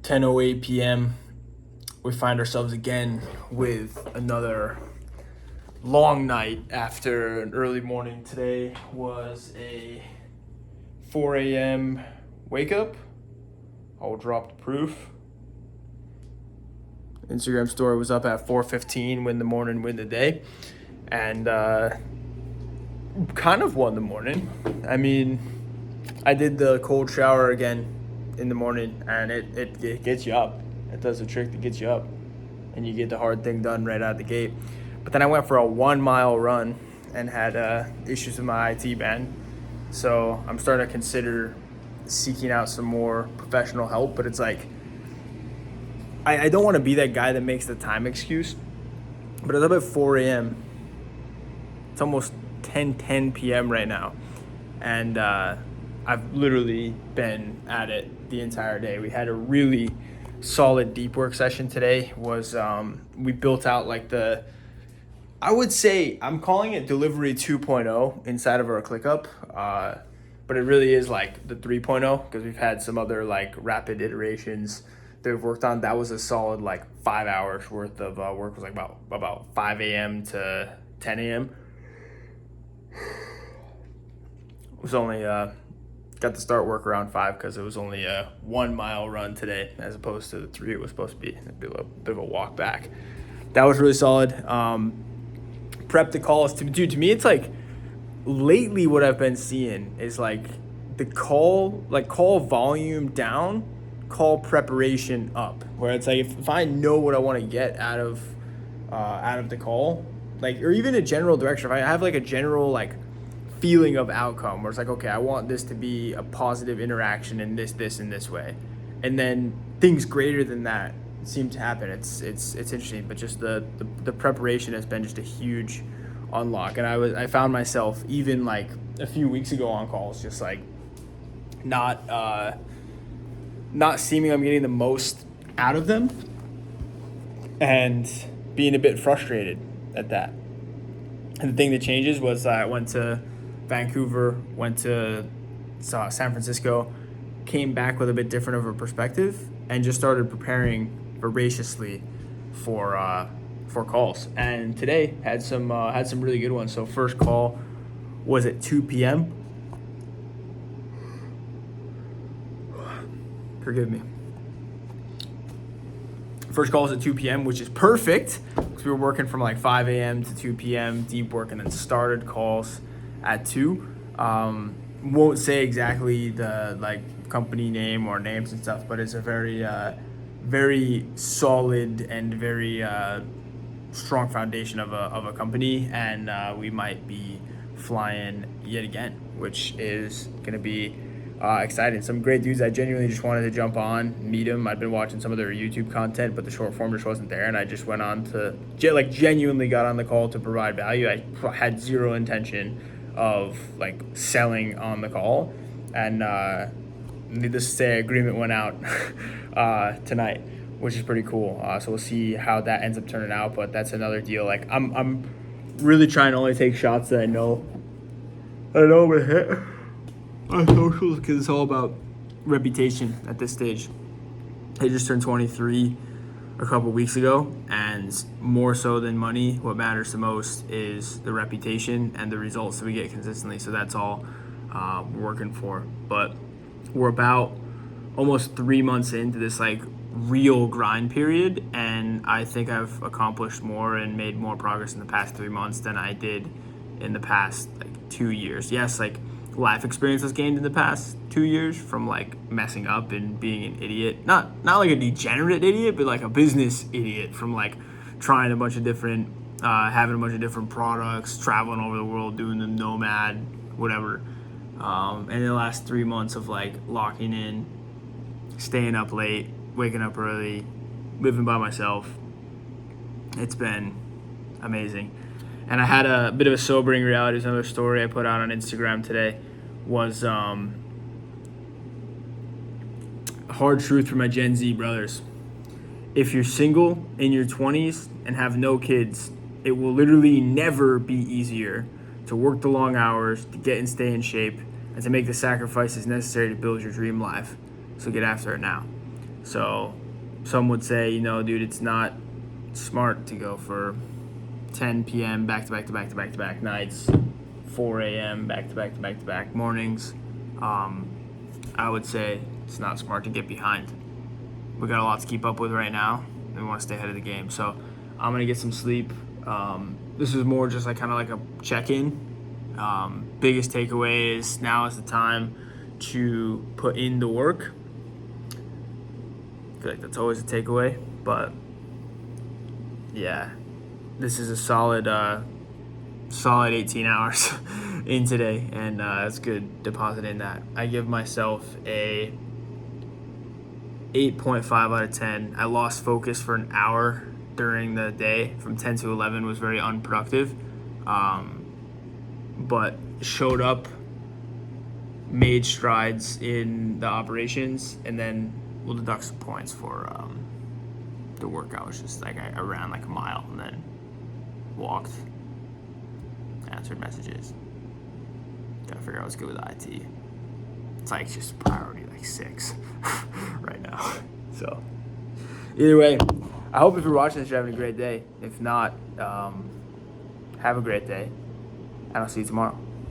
10:08 p.m. We find ourselves again with another long night after an early morning. Today was a 4 a.m. wake up. I will drop the proof. Instagram story was up at 4:15. Win the morning, win the day, and kind of won the morning. I mean, I did the cold shower again in the morning, and it gets you up. It does the trick to get you up, and you get the hard thing done right out the gate. But then I went for a 1 mile run and had issues with my IT band. So I'm starting to consider seeking out some more professional help. But it's like, I don't want to be that guy that makes the time excuse. But it's up at 4 a.m. It's almost 10 p.m. right now. And I've literally been at it the entire day. We had a really solid deep work session today. We built out like I would say I'm calling it delivery 2.0 inside of our ClickUp, but it really is like the 3.0 because we've had some other like rapid iterations that we've worked on. That was a solid like 5 hours worth of work. It was like about 5 a.m. to 10 a.m. It was only got to start work around 5 because it was only a 1 mile run today as opposed to the 3 it was supposed to be. It'd be a little bit of a walk back. That was really solid. Prep the calls. To me, it's like lately what I've been seeing is like the call volume down, call preparation up. Where it's like if I know what I want to get out of the call, like, or even a general direction, if I have like a general like feeling of outcome where it's like, okay, I want this to be a positive interaction in this and this way, and then things greater than that seem to happen. It's interesting, but just the preparation has been just a huge unlock. And I found myself even like a few weeks ago on calls just like not seeming I'm getting the most out of them and being a bit frustrated at that. And the thing that changes was I went to Vancouver, went to San Francisco, came back with a bit different of a perspective, and just started preparing voraciously for calls. And today had some really good ones. So first call was at 2 p.m. Forgive me. First call was at 2 p.m., which is perfect because we were working from like 5 a.m. to 2 p.m. deep work, and then started calls at 2. Won't say exactly the like company name or names and stuff, but it's a very solid and very strong foundation of a company, and we might be flying yet again, which is going to be exciting. Some great dudes. I genuinely just wanted to jump on, meet them. I'd been watching some of their YouTube content, but the short form just wasn't there, and I just went on to genuinely got on the call to provide value. I had zero intention of like selling on the call, and needless to say, agreement went out tonight, which is pretty cool. So we'll see how that ends up turning out, but that's another deal. Like I'm really trying to only take shots that I know I'm gonna hit on socials because it's all about reputation at this stage. I just turned 23 a couple weeks ago, and more so than money, what matters the most is the reputation and the results that we get consistently. So that's all we're working for. But we're about almost 3 months into this like real grind period, and I think I've accomplished more and made more progress in the past 3 months than I did in the past like 2 years. Yes, like life experience was gained in the past 2 years from like messing up and being an idiot, not like a degenerate idiot, but like a business idiot from like trying a bunch of different having a bunch of different products, traveling over the world, doing the nomad, whatever. And in the last 3 months of like locking in, staying up late, waking up early, living by myself, it's been amazing. And I had a bit of a sobering reality. There's another story I put out on Instagram today was hard truth for my Gen Z brothers. If you're single in your 20s and have no kids, it will literally never be easier to work the long hours, to get and stay in shape, and to make the sacrifices necessary to build your dream life. So get after it now. So some would say, dude, it's not smart to go for 10 p.m. back to back to back to back to back nights, 4 a.m. back to back to back to back mornings. I would say it's not smart to get behind. We got a lot to keep up with right now, and we want to stay ahead of the game. So I'm gonna get some sleep. This is more just like kind of like a check-in. Biggest takeaway is now is the time to put in the work. I feel like that's always a takeaway, but yeah, this is a solid 18 hours in today, and that's good deposit in that. I give myself a 8.5 out of 10. I lost focus for an hour during the day. From 10 to 11 was very unproductive, but showed up, made strides in the operations, and then we'll deduct some points for the workout. Was just like I ran like a mile and then walked, answered messages. Gotta figure out what's good with IT. It's like just priority like 6 right now. So either way, I hope if you're watching this, you're having a great day. If not, have a great day, and I'll see you tomorrow.